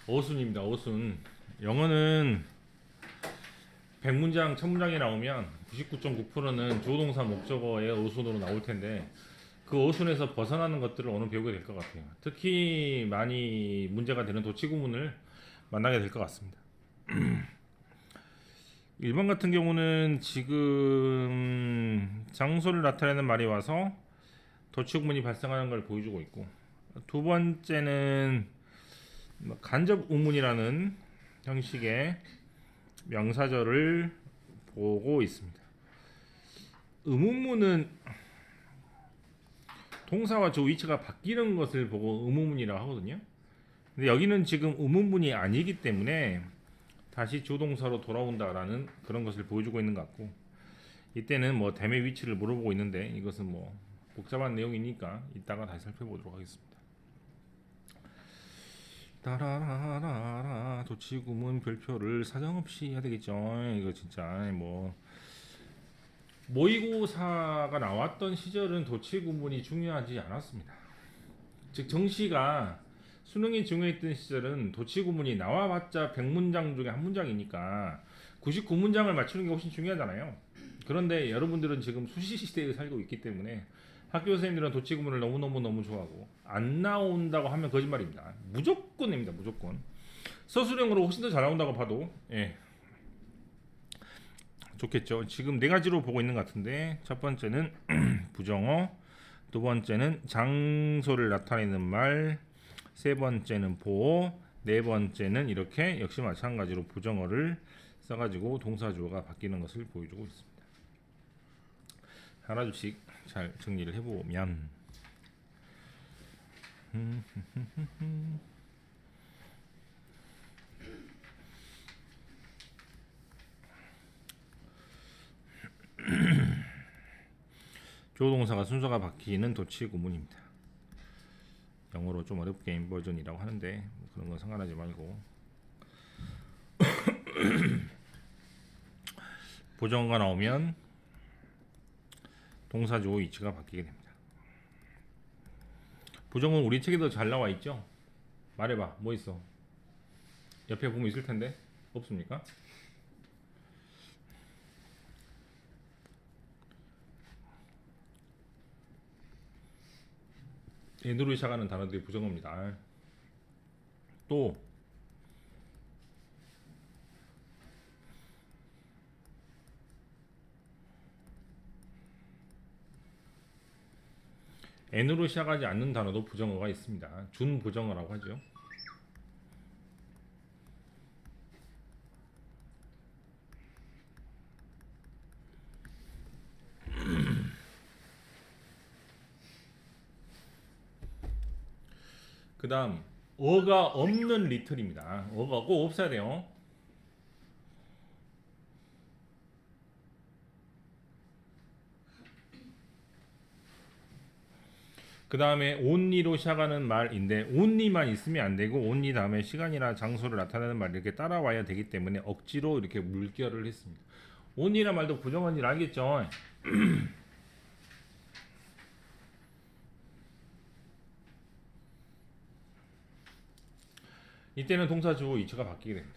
어순입니다. 어순. 영어는 100문장, 1000문장이 나오면 99.9%는 주어동사 목적어의 어순으로 나올 텐데 그 어순에서 벗어나는 것들을 오늘 배우게 될 것 같아요. 특히 많이 문제가 되는 도치구문을 만나게 될 것 같습니다. 1번 같은 경우는 지금 장소를 나타내는 말이 와서 도치구문이 발생하는 걸 보여주고 있고, 두 번째는 간접 우문이라는 형식의 명사절을 보고 있습니다. 의문문은 동사와 주 위치가 바뀌는 것을 보고 의문문이라고 하거든요. 근데 여기는 지금 의문문이 아니기 때문에 다시 주동사로 돌아온다라는 그런 것을 보여주고 있는 것 같고, 이때는 뭐 댐의 위치를 물어보고 있는데 이것은 뭐 복잡한 내용이니까 이따가 다시 살펴보도록 하겠습니다. 따라라라라 도치구문 별표를 사정없이 해야 되겠죠. 이거 진짜 뭐 모의고사가 나왔던 시절은 도치구문이 중요하지 않았습니다. 즉 정시가 수능이 중요했던 시절은 도치구문이 나와봤자 100문장 중에 한 문장이니까 99문장을 맞추는 게 훨씬 중요하잖아요. 그런데 여러분들은 지금 수시 시대에 살고 있기 때문에 학교 선생님들은 도치구문을 너무 좋아하고 안 나온다고 하면 거짓말입니다. 무조건 냅니다. 무조건. 서술형으로 훨씬 더 잘 나온다고 봐도 좋겠죠. 지금 네 가지로 보고 있는 것 같은데, 첫 번째는 부정어, 두 번째는 장소를 나타내는 말, 세 번째는 보어, 네 번째는 이렇게 역시 마찬가지로 부정어를 써가지고 동사주어가 바뀌는 것을 보여주고 있습니다. 하나둘씩 잘 정리를 해보면 조동사가 순서가 바뀌는 도치구문입니다. 영어로 좀 어렵게 인버전이라고 하는데 그런 건 상관하지 말고 부정어가 나오면 동사주어 위치가 바뀌게 됩니다. 부정은 우리 책에도 잘 나와 있죠? 말해봐. 뭐 있어? 옆에 보면 있을 텐데 없습니까? N으로 시작하는 단어들이 부정어입니다. 또 N으로 시작하지 않는 단어도 부정어가 있습니다. 준부정어라고 하죠. 그 다음 어가 없는 리틀입니다. 어가 꼭 없어야 돼요. 그 다음에 only로 시작하는 말인데 only만 있으면 안 되고 only 다음에 시간이나 장소를 나타내는 말 이렇게 따라와야 되기 때문에 억지로 이렇게 물결을 했습니다. only란 말도 부정어인 줄 알겠죠? 이때는 동사 주어 위치가 바뀌게 됩니다.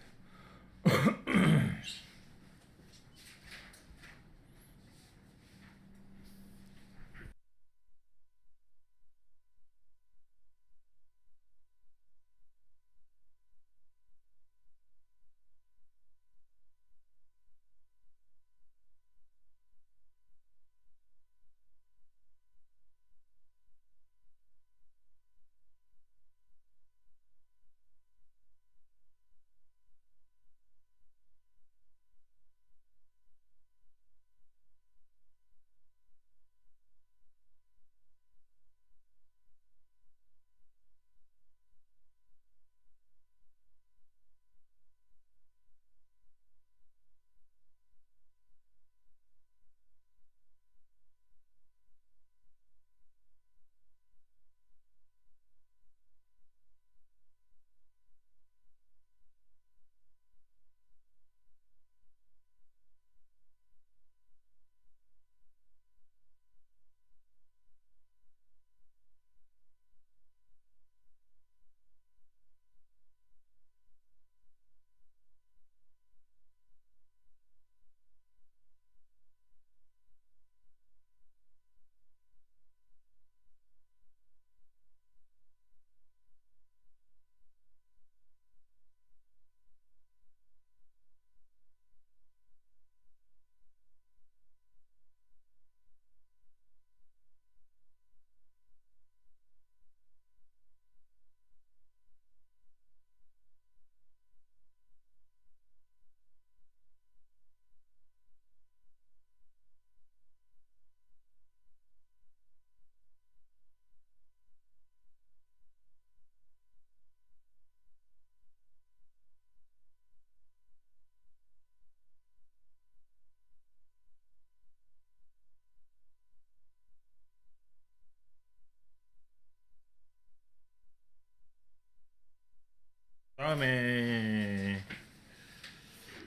다음에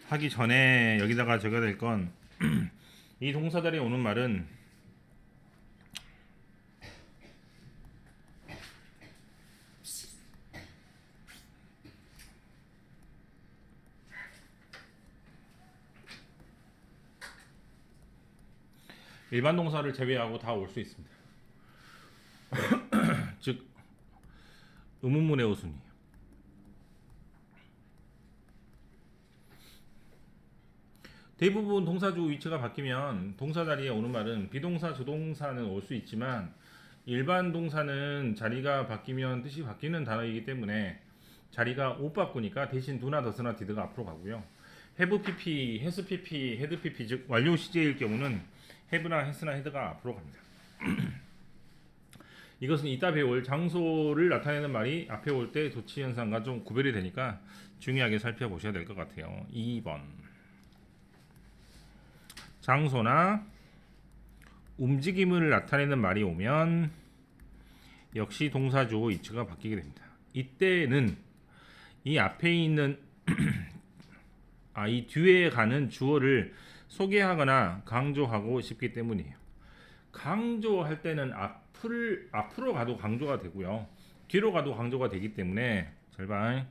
하기 전에 여기다가 적어야 될 건 이 동사 자리에 오는 말은 일반 동사를 제외하고 다 올 수 있습니다. 즉 의문문의 우순위. 대부분 동사주 위치가 바뀌면 동사 자리에 오는 말은 비동사, 조동사는 올 수 있지만 일반 동사는 자리가 바뀌면 뜻이 바뀌는 단어이기 때문에 자리가 못 바꾸니까 대신 do나 does나 did가 앞으로 가고요. have pp, has pp, had pp 즉 완료 시제일 경우는 have나 has나 had가 앞으로 갑니다. 이것은 이따 배울 장소를 나타내는 말이 앞에 올 때 도치 현상과 좀 구별이 되니까 중요하게 살펴보셔야 될 것 같아요. 2번 장소나 움직임을 나타내는 말이 오면 역시 동사 주어 위치가 바뀌게 됩니다. 이때는 이 앞에 있는 이 뒤에 가는 주어를 소개하거나 강조하고 싶기 때문이에요. 강조할 때는 앞으로 가도 강조가 되고요. 뒤로 가도 강조가 되기 때문에 잘 봐.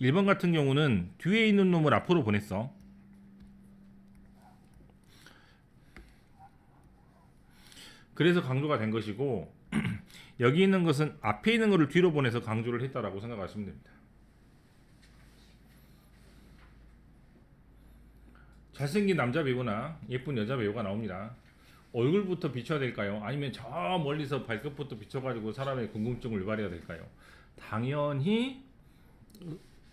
1번 같은 경우는 뒤에 있는 놈을 앞으로 보냈어. 그래서 강조가 된 것이고 여기 있는 것은 앞에 있는 것을 뒤로 보내서 강조를 했다라고 생각하시면 됩니다. 잘생긴 남자 배우나 예쁜 여자 배우가 나옵니다. 얼굴부터 비춰야 될까요? 아니면 저 멀리서 발끝부터 비춰가지고 사람의 궁금증을 유발해야 될까요? 당연히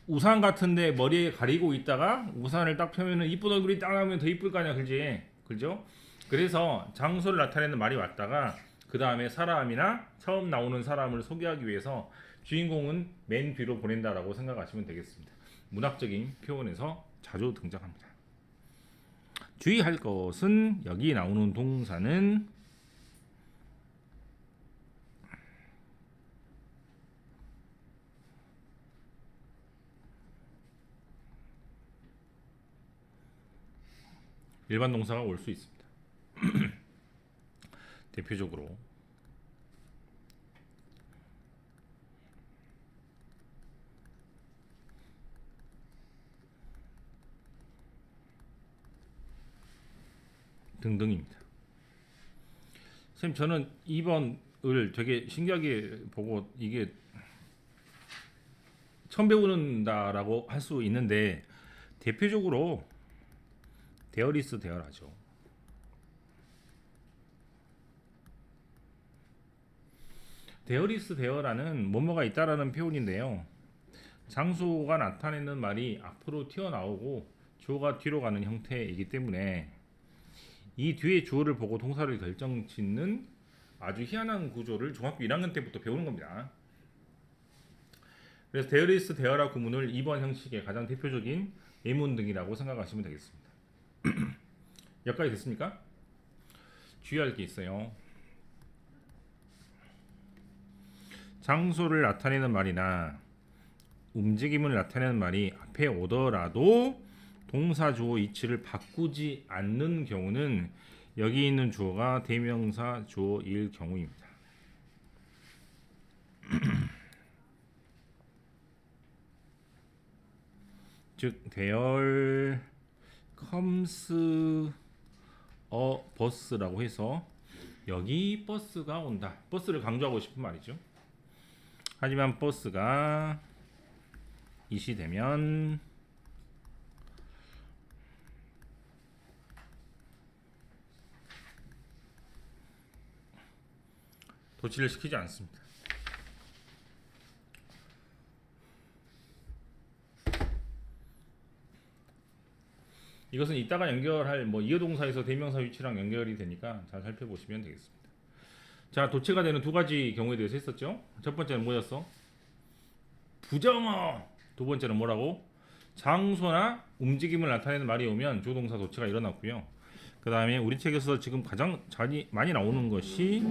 우산 같은데 머리에 가리고 있다가 우산을 딱 펴면은 이쁜 얼굴이 딱 나오면 더 이쁠 거 아니야, 그지? 그죠? 그래서 장소를 나타내는 말이 왔다가 그 다음에 사람이나 처음 나오는 사람을 소개하기 위해서 주인공은 맨 뒤로 보낸다라고 생각하시면 되겠습니다. 문학적인 표현에서 자주 등장합니다. 주의할 것은 여기 나오는 동사는 일반 동사가 올 수 있습니다. 대표적으로 등등입니다. 선생님 저는 2번을 되게 신기하게 보고 이게 처음 배우는다라고 할 수 있는데 대표적으로 데어리스 데어라죠. 데어리스 데어라는 뭐뭐가 있다라는 표현인데요. 장소가 나타내는 말이 앞으로 튀어나오고 주어가 뒤로 가는 형태이기 때문에 이 뒤에 주어를 보고 동사를 결정짓는 아주 희한한 구조를 중학교 1학년 때부터 배우는 겁니다. 그래서 데어리스 데어라 구문을 2번 형식의 가장 대표적인 예문 등이라고 생각하시면 되겠습니다. 여기까지 됐습니까? 주의할 게 있어요. 장소를 나타내는 말이나 움직임을 나타내는 말이 앞에 오더라도 동사 주어 위치를 바꾸지 않는 경우는 여기 있는 주어가 대명사 주어일 경우입니다. 즉 there comes a bus라고 해서 여기 버스가 온다. 버스를 강조하고 싶은 말이죠. 하지만 버스가 이시 되면 도치를 시키지 않습니다. 이것은 이따가 연결할 이어동사에서 대명사 위치랑 연결이 되니까 잘 살펴보시면 되겠습니다. 자, 도치가 되는 두 가지 경우에 대해서 했었죠. 첫 번째는 뭐였어? 부정어. 두 번째는 뭐라고? 장소나 움직임을 나타내는 말이 오면 조동사 도치가 일어났고요. 그 다음에 우리 책에서 지금 가장 많이 나오는 것이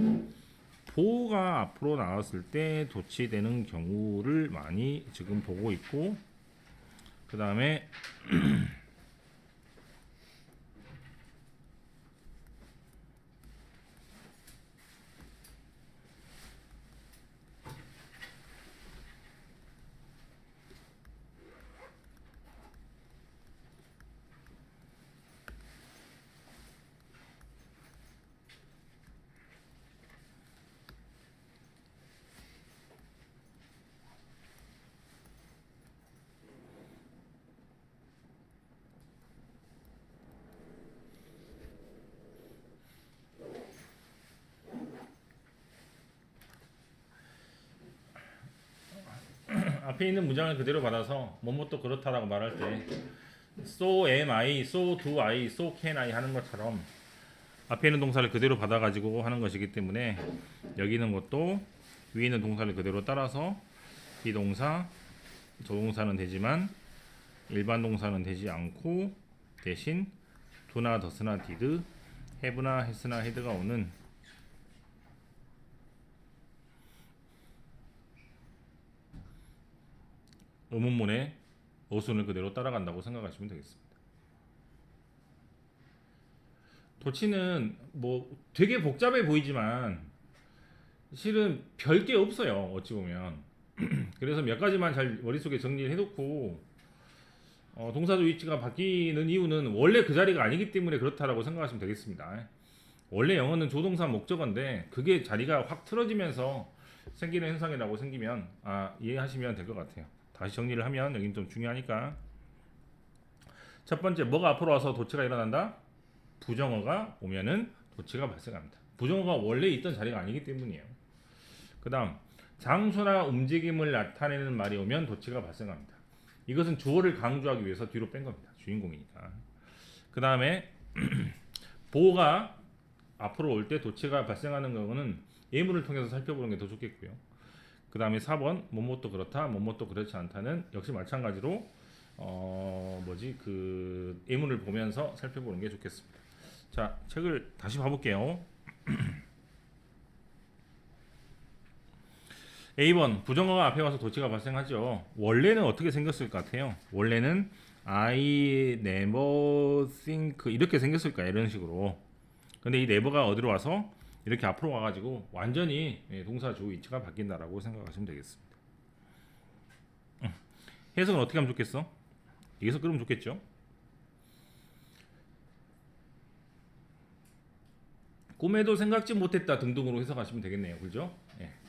보가 앞으로 나왔을 때 도치되는 경우를 많이 지금 보고 있고 그 다음에 앞에 있는 문장을 그대로 받아서 뭐뭐 또 그렇다라고 말할 때 so am I, so do I, so can I 하는 것처럼 앞에 있는 동사를 그대로 받아가지고 하는 것이기 때문에 여기 있는 것도 위에 있는 동사를 그대로 따라서 비동사, 조동사는 되지만 일반 동사는 되지 않고 대신 do나 does나 did, have나 has나 had가 오는 의문문의 어순을 그대로 따라간다고 생각하시면 되겠습니다. 도치는 뭐 되게 복잡해 보이지만 실은 별게 없어요. 어찌 보면. 그래서 몇 가지만 잘 머릿속에 정리를 해놓고 동사조 위치가 바뀌는 이유는 원래 그 자리가 아니기 때문에 그렇다라고 생각하시면 되겠습니다. 원래 영어는 조동사 목적어인데 그게 자리가 확 틀어지면서 생기는 현상이라고 생기면 이해하시면 될 것 같아요. 다시 정리를 하면 여긴 좀 중요하니까. 첫 번째, 뭐가 앞으로 와서 도치가 일어난다? 부정어가 오면은 도치가 발생합니다. 부정어가 원래 있던 자리가 아니기 때문이에요. 그 다음, 장소나 움직임을 나타내는 말이 오면 도치가 발생합니다. 이것은 주어를 강조하기 위해서 뒤로 뺀 겁니다. 주인공이니까. 그 다음에 보호가 앞으로 올 때 도치가 발생하는 거는 예문을 통해서 살펴보는 게 더 좋겠고요. 그 다음에 4번 뭐뭐또 그렇다, 뭐뭐또 그렇지 않다는 역시 마찬가지로 예문을 보면서 살펴보는 게 좋겠습니다. 자, 책을 다시 봐볼게요. A번 부정어가 앞에 와서 도치가 발생하죠. 원래는 어떻게 생겼을 것 같아요? 원래는 I never think 이렇게 생겼을까요? 이런 식으로. 근데 이 never가 어디로 와서 이렇게 앞으로 와가지고 완전히 동사 주어 위치가 바뀐다라고 생각하시면 되겠습니다. 해석은 어떻게 하면 좋겠어? 여기서 그러면 좋겠죠? 꿈에도 생각지 못했다 등등으로 해석하시면 되겠네요. 그죠?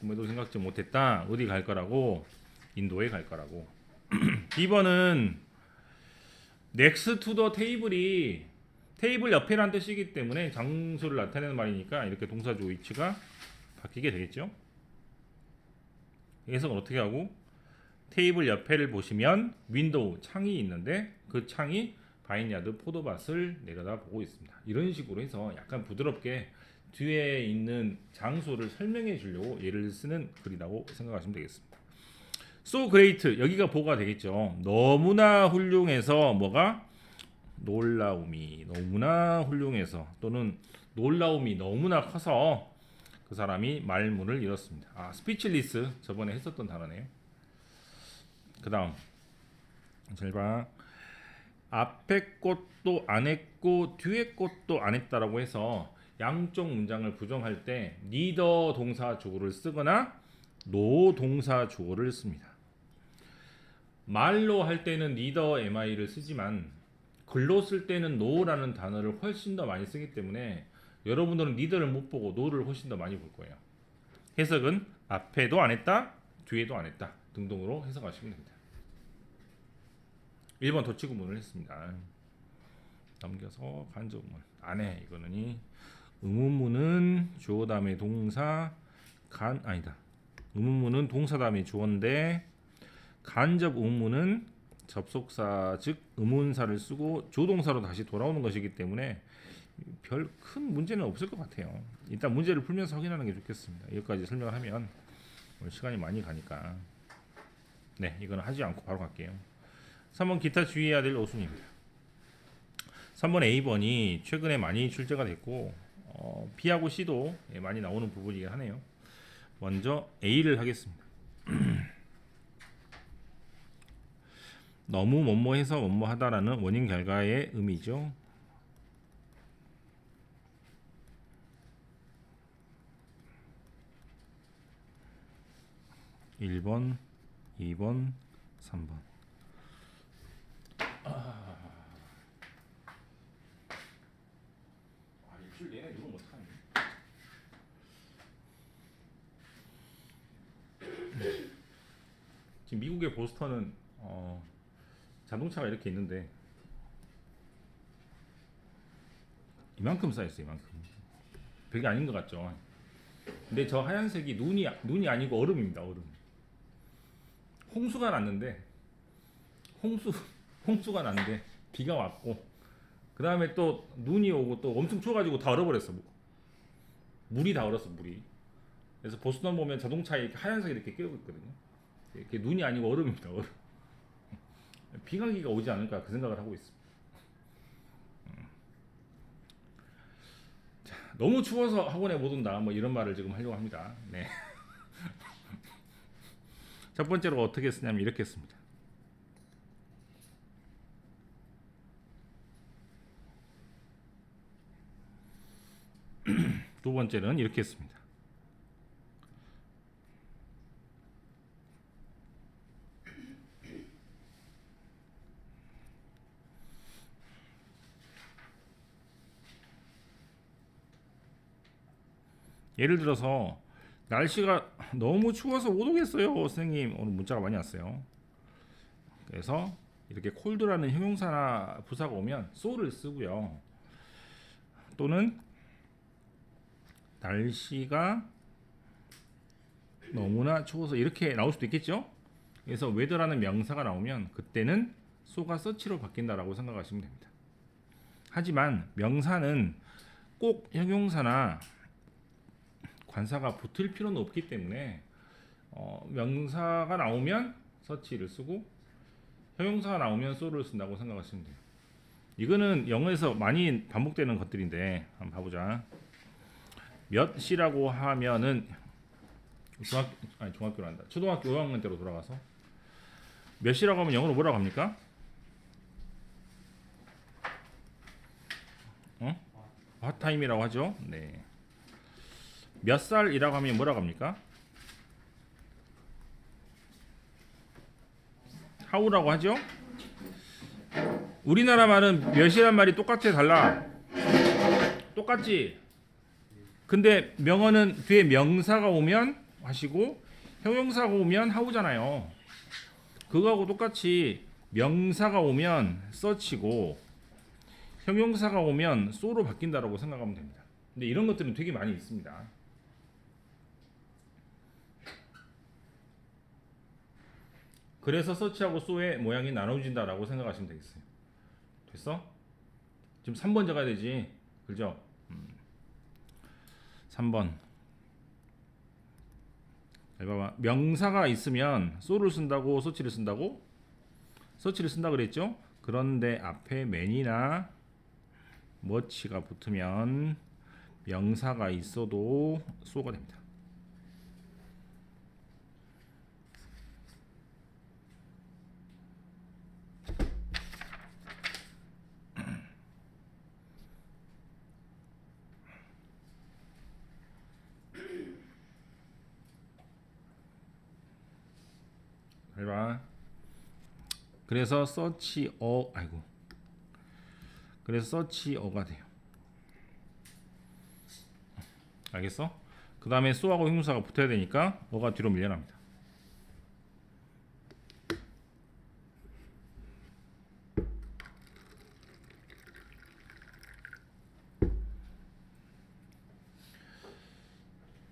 꿈에도 생각지 못했다. 어디 갈 거라고? 인도에 갈 거라고. 2번은 next to the table이 테이블 옆에란 뜻이기 때문에 장소를 나타내는 말이니까 이렇게 동사 주어 위치가 바뀌게 되겠죠. 해석은 어떻게 하고? 테이블 옆에를 보시면 윈도우 창이 있는데 그 창이 바인야드 포도밭을 내려다보고 있습니다. 이런 식으로 해서 약간 부드럽게 뒤에 있는 장소를 설명해 주려고 예를 쓰는 글이라고 생각하시면 되겠습니다. So great 여기가 보가 되겠죠. 너무나 훌륭해서 뭐가? 놀라움이 너무나 훌륭해서 또는 놀라움이 너무나 커서 그 사람이 말문을 잃었습니다. 스피치리스 저번에 했었던 단어네요. 그 다음 잘 봐. 앞에 것도 안 했고 뒤에 것도 안 했다라고 해서 양쪽 문장을 부정할 때 neither 동사 주어를 쓰거나 no 동사 주어를 씁니다. 말로 할 때는 neither mi를 쓰지만 글로 쓸 때는 no라는 단어를 훨씬 더 많이 쓰기 때문에 여러분들은 neither를 못 보고 no를 훨씬 더 많이 볼 거예요. 해석은 앞에도 안 했다, 뒤에도 안 했다 등등으로 해석하시면 됩니다. 1번 도치 구문을 했습니다. 넘겨서 간접문 안해 이거는 의문문은 주어 다음에 동사 의문문은 동사 다음에 주어인데 간접 의문문은 접속사 즉 의문사를 쓰고 조동사로 다시 돌아오는 것이기 때문에 별 큰 문제는 없을 것 같아요. 일단 문제를 풀면서 확인하는 게 좋겠습니다. 여기까지 설명을 하면 시간이 많이 가니까 이거는 하지 않고 바로 갈게요. 3번 기타 주의해야 될 어순입니다. 3번 A번이 최근에 많이 출제가 됐고 B하고 C도 많이 나오는 부분이긴 하네요. 먼저 A를 하겠습니다. 너무 뭐뭐해서 뭐뭐하다라는 원인 결과의 의미죠. 일 번, 2번, 3번. 일주일 내내 이거 못하네. 지금 미국의 보스턴은 자동차가 이렇게 있는데 이만큼 쌓였어요. 이만큼. 별게 아닌 것 같죠. 근데 저 하얀색이 눈이 아니고 얼음입니다. 얼음. 홍수가 났는데 홍수가 났는데 비가 왔고 그 다음에 또 눈이 오고 또 엄청 추워가지고 다 얼어버렸어. 물이 다 얼었어. 물이. 그래서 보스턴 보면 자동차에 이렇게 하얀색이 이렇게 끼고 있거든요. 이렇게 눈이 아니고 얼음입니다. 얼음. 비강기가 오지 않을까 그 생각을 하고 있습니다. 자, 너무 추워서 학원에 못 온다. 뭐 이런 말을 지금 하려고 합니다. 네. 첫 번째로 어떻게 쓰냐면 이렇게 씁니다. 두 번째는 이렇게 씁니다. 예를 들어서 날씨가 너무 추워서 못 오겠어요. 선생님 오늘 문자가 많이 왔어요. 그래서 이렇게 콜드라는 형용사나 부사가 오면 so를 쓰고요. 또는 날씨가 너무나 추워서 이렇게 나올 수도 있겠죠. 그래서 weather라는 명사가 나오면 그때는 so가 such로 바뀐다라고 생각하시면 됩니다. 하지만 명사는 꼭 형용사나 관사가 붙을 필요는 없기 때문에 명사가 나오면 such를 쓰고 형용사가 나오면 so를 쓴다고 생각하시면 돼요. 이거는 영어에서 많이 반복되는 것들인데 한번 봐보자. 몇 시라고 하면은 중학교로 한다. 초등학교 5학년 때로 돌아가서 몇 시라고 하면 영어로 뭐라고 합니까? what time이라고 하죠. 네. 몇 살이라고 하면 뭐라고 합니까? how라고 하죠. 우리나라 말은 몇이란 말이 똑같아 달라? 똑같지? 근데 명어는 뒤에 명사가 오면 하시고 형용사가 오면 how잖아요. 그거하고 똑같이 명사가 오면 such고 형용사가 오면 so로 바뀐다라고 생각하면 됩니다. 근데 이런 것들은 되게 많이 있습니다. 그래서 such하고 so의 모양이 나눠진다라고 생각하시면 되겠어요. 됐어? 지금 3번 적어야 되지. 그죠? 3번. 잘 봐봐. 명사가 있으면 so를 쓴다고 such를 쓴다고? such를 쓴다 그랬죠? 그런데 앞에 man이나 much가 붙으면 명사가 있어도 so가 됩니다. 잘 봐. 그래서 그래서 such어가 돼요. 알겠어? 그 다음에 so하고 형용사가 붙어야 되니까 어가 뒤로 밀려납니다.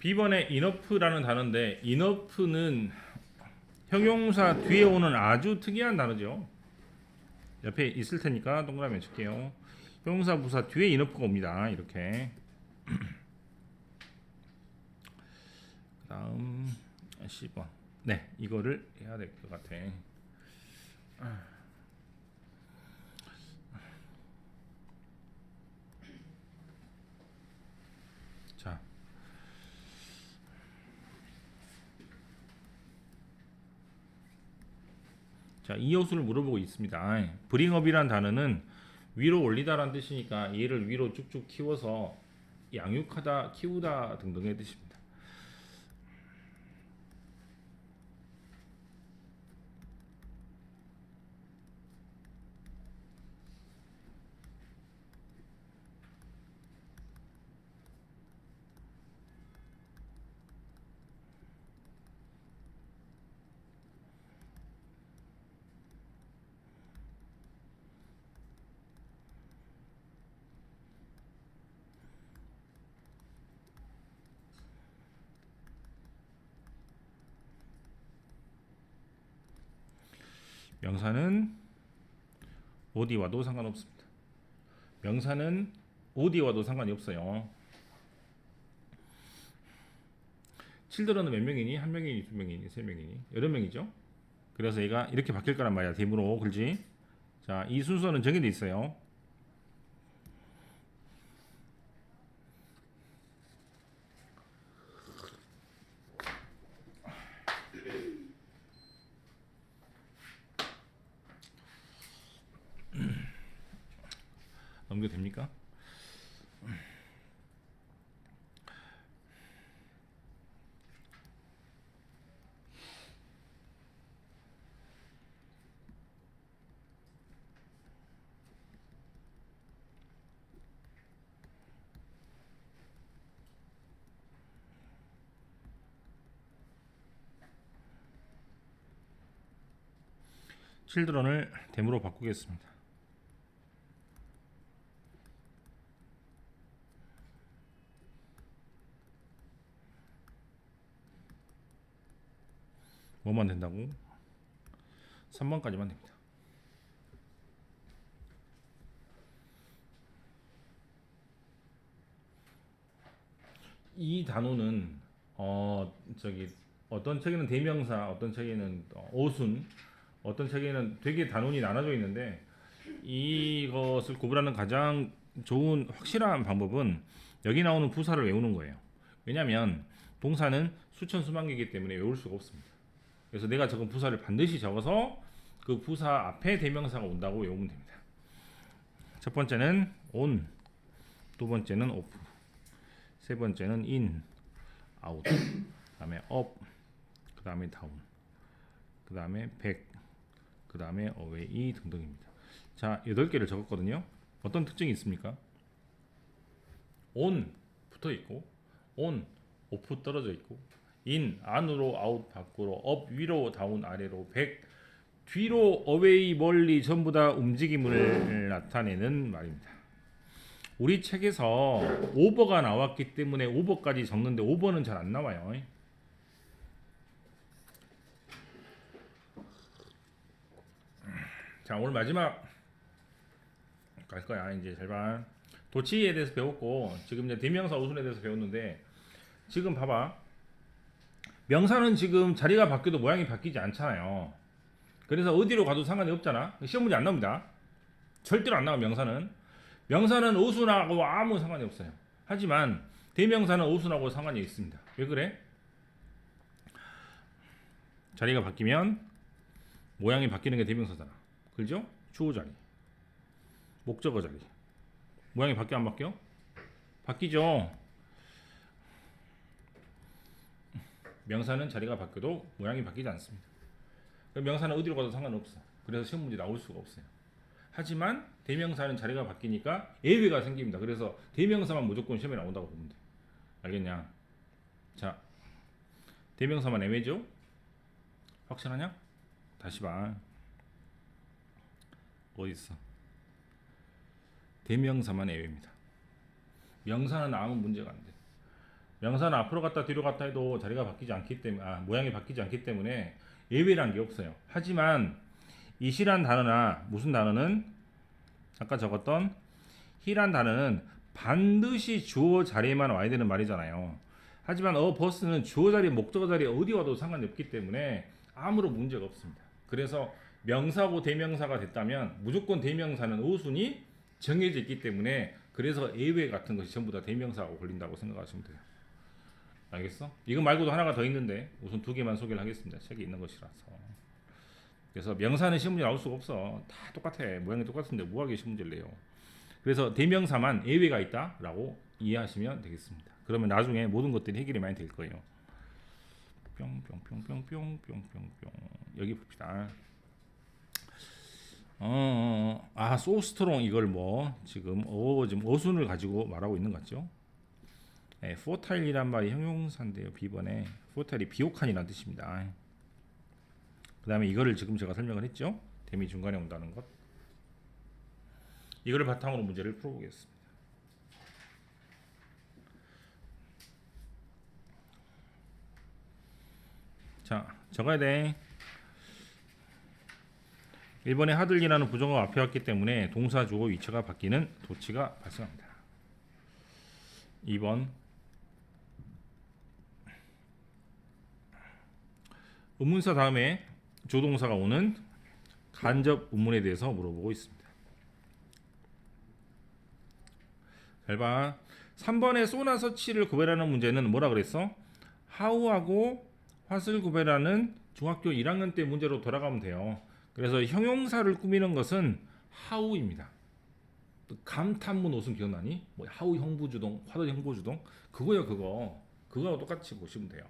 B번에 enough라는 단어인데 enough는 형용사 뒤에 오는 아주 특이한 단어죠. 옆에 있을 테니까 동그라미 칠게요. 형용사 부사 뒤에 enough가 옵니다. 이렇게. 다음 10번. 네, 이거를 해야 될 것 같아. 자, 자, 이 여수를 물어보고 있습니다. bringup이란 단어는 위로 올리다라는 뜻이니까 얘를 위로 쭉쭉 키워서 양육하다, 키우다 등등의 뜻입니다. 명사는 어디와도 상관없습니다. 명사는 어디와도 상관이 없어요. children은 몇 명이니? 한 명이니? 두 명이니? 세 명이니? 여러 명이죠. 그래서 얘가 이렇게 바뀔 거란 말이야. 대문으로 그렇지? 자, 이 순서는 정해져 있어요. 넘겨도 됩니까? children을 댐으로 바꾸겠습니다. 뭐만 된다고? 3번까지만 됩니다. 이 단어는 어떤 책에는 대명사, 어떤 책에는 어순, 어떤 책에는 되게 단원이 나눠져 있는데 이것을 구분하는 가장 좋은 확실한 방법은 여기 나오는 부사를 외우는 거예요. 왜냐하면 동사는 수천 수만 개이기 때문에 외울 수가 없습니다. 그래서 내가 적은 부사를 반드시 적어서 그 부사 앞에 대명사가 온다고 외우면 됩니다. 첫 번째는 on, 두 번째는 off, 세 번째는 in, out, 그 다음에 up, 그 다음에 down, 그 다음에 back, 그 다음에 away 등등입니다. 자, 8개를 적었거든요. 어떤 특징이 있습니까? on 붙어 있고, on off 떨어져 있고, in 안으로, out 밖으로, up 위로, down 아래로, back 뒤로, away 멀리 전부 다 움직임을 나타내는 말입니다. 우리 책에서 over가 나왔기 때문에 over까지 적는데 over는 잘 안 나와요. 자, 오늘 마지막 갈 거야. 이제 잘 봐. 도치에 대해서 배웠고 지금 이제 대명사 어순에 대해서 배웠는데 지금 봐봐. 명사는 지금 자리가 바뀌어도 모양이 바뀌지 않잖아요. 그래서 어디로 가도 상관이 없잖아. 시험 문제 안 나옵니다. 절대로 안 나와. 명사는 어순하고 아무 상관이 없어요. 하지만 대명사는 어순하고 상관이 있습니다. 왜 그래? 자리가 바뀌면 모양이 바뀌는 게 대명사잖아. 그렇죠? 주어 자리, 목적어 자리. 모양이 바뀌어 안 바뀌어? 바뀌죠. 명사는 자리가 바뀌어도 모양이 바뀌지 않습니다. 명사는 어디로 가도 상관없어. 그래서 시험 문제 나올 수가 없어요. 하지만 대명사는 자리가 바뀌니까 예외가 생깁니다. 그래서 대명사만 무조건 시험에 나온다고 보면 돼. 알겠냐? 자, 대명사만 예외죠? 확실하냐? 다시 봐. 어디 있어? 대명사만 예외입니다. 명사는 아무 문제가 안 돼. 명사는 앞으로 갔다 뒤로 갔다 해도 자리가 바뀌지 않기 때문에 모양이 바뀌지 않기 때문에 예외란 게 없어요. 하지만 이시란 단어나 무슨 단어는 아까 적었던 히란 단어는 반드시 주어 자리에만 와야 되는 말이잖아요. 하지만 버스는 주어 자리, 목적어 자리 어디 와도 상관이 없기 때문에 아무런 문제가 없습니다. 그래서 명사고 대명사가 됐다면 무조건 대명사는 어순이 정해져 있기 때문에 그래서 예외 같은 것이 전부 다 대명사하고 걸린다고 생각하시면 돼요. 알겠어? 이거 말고도 하나가 더 있는데 우선 2개만 소개를 하겠습니다. 책에 있는 것이라서. 그래서 명사는 시험 문제 나올 수가 없어. 다 똑같아. 모양이 똑같은데 뭐하게 시험 문제를 내요. 그래서 대명사만 예외가 있다라고 이해하시면 되겠습니다. 그러면 나중에 모든 것들이 해결이 많이 될 거예요. 뿅뿅뿅뿅뿅뿅뿅뿅 여기 봅시다. 소스트롱 이걸 뭐 지금 어순을 가지고 말하고 있는 것 같죠? 네, 포타일이란 말이 형용사인데요. B번에 포타일이 비옥한이라는 뜻입니다. 그 다음에 이거를 지금 제가 설명을 했죠. 댐이 중간에 온다는 것. 이거를 바탕으로 문제를 풀어보겠습니다. 자, 적어야 돼. 1번에 하들리라는 부정어가 앞에 왔기 때문에 동사 주어 위치가 바뀌는 도치가 발생합니다. 2번 의문사 다음에 조동사가 오는 간접 의문에 대해서 물어보고 있습니다. 잘 봐. 3번에 쏘나 서치를 구별하는 문제는 뭐라 그랬어? how하고 what을 구별하는 중학교 1학년 때 문제로 돌아가면 돼요. 그래서 형용사를 꾸미는 것은 how입니다. 감탄문 옷은 기억나니? 뭐 how 형부주동, what 형부주동 그거요 그거. 그거하고 똑같이 보시면 돼요.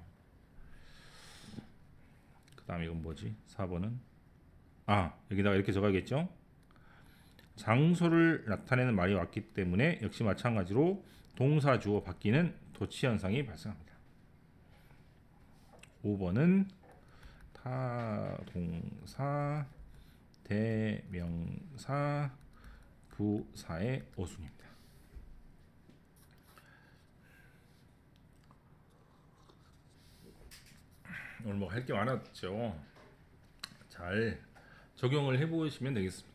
그 다음에 이건 뭐지? 4번은 여기다가 이렇게 적어야겠죠? 장소를 나타내는 말이 왔기 때문에 역시 마찬가지로 동사 주어 바뀌는 도치 현상이 발생합니다. 5번은 타동사 대명사 부사의 어순입니다. 오늘 뭐 할 게 많았죠. 잘 적용을 해보시면 되겠습니다.